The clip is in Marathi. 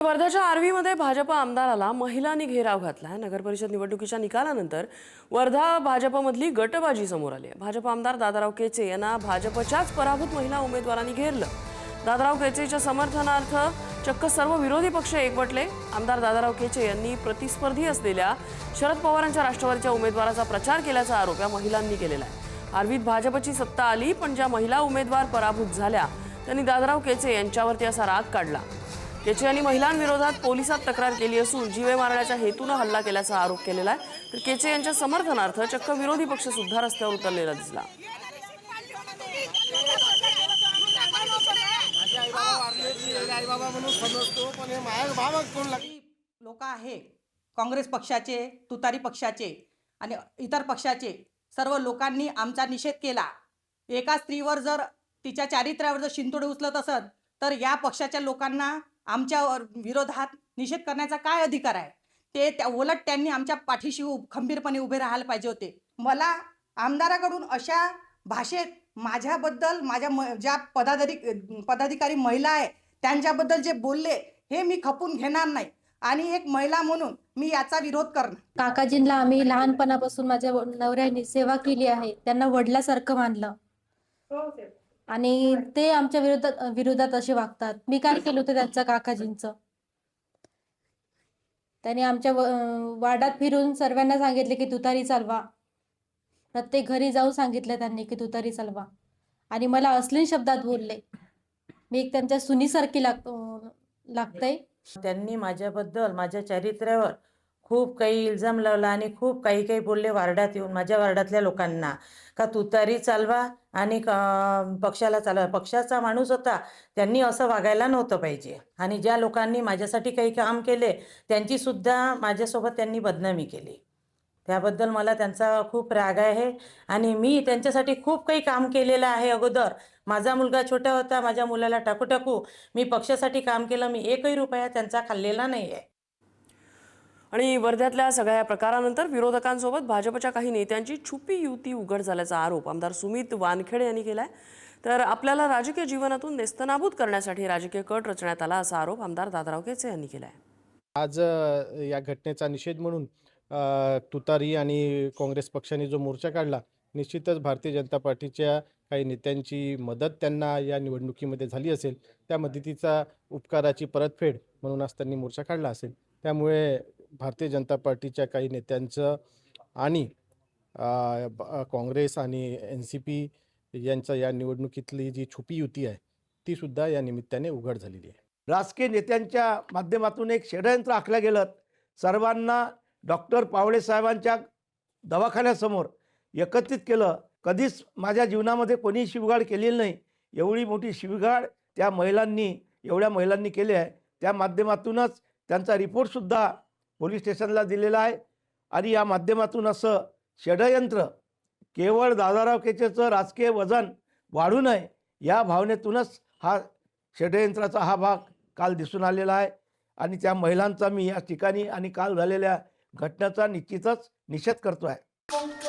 वर्धाच्या आर्वीमध्ये भाजप आमदाराला महिलांनी घेराव घातलाय। नगरपरिषद निवडणुकीच्या निकालानंतर वर्धा भाजपमधली गटबाजी समोर आली आहे। भाजप आमदार दादाराव केचे यांना भाजपच्याच पराभूत महिला उमेदवारांनी घेरलं। दादाराव केचेच्या समर्थनार्थ चक्क सर्व विरोधी पक्ष एकवटले। आमदार दादाराव केचे यांनी प्रतिस्पर्धी असलेल्या शरद पवारांच्या राष्ट्रवादीच्या उमेदवाराचा प्रचार केल्याचा आरोप या महिलांनी केलेला आहे। आर्वीत भाजपची सत्ता आली, पण ज्या महिला उमेदवार पराभूत झाल्या त्यांनी दादाराव केचे यांच्यावरती असा राग काढला। केचे यांनी महिलांविरोधात पोलिसात तक्रार केली असून जीवे मारण्याच्या हेतूने हल्ला केल्याचा आरोप केलेला आहे। तर केचे यांच्या समर्थनार्थ चक्क विरोधी पक्ष सुद्धा रस्त्यावर उतरलेला दिसला। लोक आहे काँग्रेस पक्षाचे, तुतारी पक्षाचे आणि इतर पक्षाचे सर्व लोकांनी आमचा निषेध केला। एका स्त्रीवर जर तिच्या चारित्र्यावर जर शिंतोडे उचलत असत तर या पक्षाच्या लोकांना आमच्या विरोधात निषेध करण्याचा काय अधिकार आहे? ते उलट त्यांनी आमच्या पाठीशी खंबीरपणे उभे राहायला पाहिजे होते। मला आमदाराकडून अशा भाषेत माझ्याबद्दल ज्या पदाधिकारी महिला आहे त्यांच्याबद्दल जे बोलले हे मी खपून घेणार नाही आणि एक महिला म्हणून मी याचा विरोध करणार। काकाजींना आम्ही लहानपणापासून माझ्या नवऱ्याने सेवा केली आहे, त्यांना वडिलासारखं मानलं आणि ते आमच्या विरोधात असे वागतात। मी काय केलं होतं त्यांच्या काकाजींचं? त्यांनी आमच्या वार्डात फिरून सर्वांना सांगितले की तुतारी चालवा। प्रत्येक घरी जाऊन सांगितलं त्यांनी की तुतारी चालवा आणि मला अश्लील शब्दात बोलले। मी एक त्यांच्या सुनीसारखी लागतंय। त्यांनी माझ्याबद्दल, माझ्या चारित्र्यावर खूप काही इल्जाम लावला आणि खूप काही बोलले वार्डात येऊन माझ्या वार्डातल्या लोकांना का तुतारी चालवा आणि पक्षाला चालवा। पक्षाचा माणूस होता, त्यांनी असं वागायला नव्हतं पाहिजे आणि ज्या लोकांनी माझ्यासाठी काही काम केले त्यांची सुद्धा माझ्यासोबत त्यांनी बदनामी केली। त्याबद्दल मला त्यांचा खूप राग आहे आणि मी त्यांच्यासाठी खूप काही काम केलेलं आहे। अगोदर माझा मुलगा छोटा होता, माझ्या मुलाला टाकू मी पक्षासाठी काम केलं। मी एकही रुपया त्यांचा खाल्लेला नाही आहे। आणि वर्ध्यातल्या सगळ्या प्रकारानंतर विरोधकांसोबत भाजपच्या काही नेत्यांची छुपी युती उघड झाल्याचा आरोप आमदार सुमित वानखेडे यांनी केलाय। तर आपल्याला राजकीय जीवनातून नेस्तनाबूत करण्यासाठी राजकीय कट रचण्यात आला असा आरोप आमदार दादाराव केचे यांनी केलाय। आज या घटनेचा निषेध म्हणून तुतारी आणि काँग्रेस पक्षाने जो मोर्चा काढला, निश्चितच भारतीय जनता पार्टीच्या काही नेत्यांची मदत त्यांना या निवडणुकीमध्ये झाली असेल। त्या मदतीचा उपकाराची परतफेड म्हणून आज त्यांनी मोर्चा काढला असेल। त्यामुळे भारतीय जनता पार्टीच्या काही नेत्यांचं आणि काँग्रेस आणि NCP यांचा या निवडणुकीतली जी छुपी युती आहे ती सुद्धा या निमित्ताने उघड झालेली आहे। राजकीय नेत्यांच्या माध्यमातून एक षडयंत्र आखलं गेलं। सर्वांना डॉक्टर पावळे साहेबांच्या दवाखान्यासमोर एकत्रित केलं। कधीच माझ्या जीवनामध्ये कोणी शिवगाळ केलेली नाही। एवढी मोठी शिवगाळ त्या महिलांनी, एवढ्या महिलांनी केली आहे। त्या माध्यमातूनच त्यांचा रिपोर्टसुद्धा पोलीस स्टेशनला दिलेला आहे आणि या माध्यमातून असं षडयंत्र केवळ दादाराव केचेचं राजकीय वजन वाढू नये या भावनेतूनच हा षडयंत्राचा हा भाग काल दिसून आलेला आहे आणि त्या महिलांचा मी या ठिकाणी आणि काल झालेल्या घटनेचा निश्चितच निषेध करतो आहे।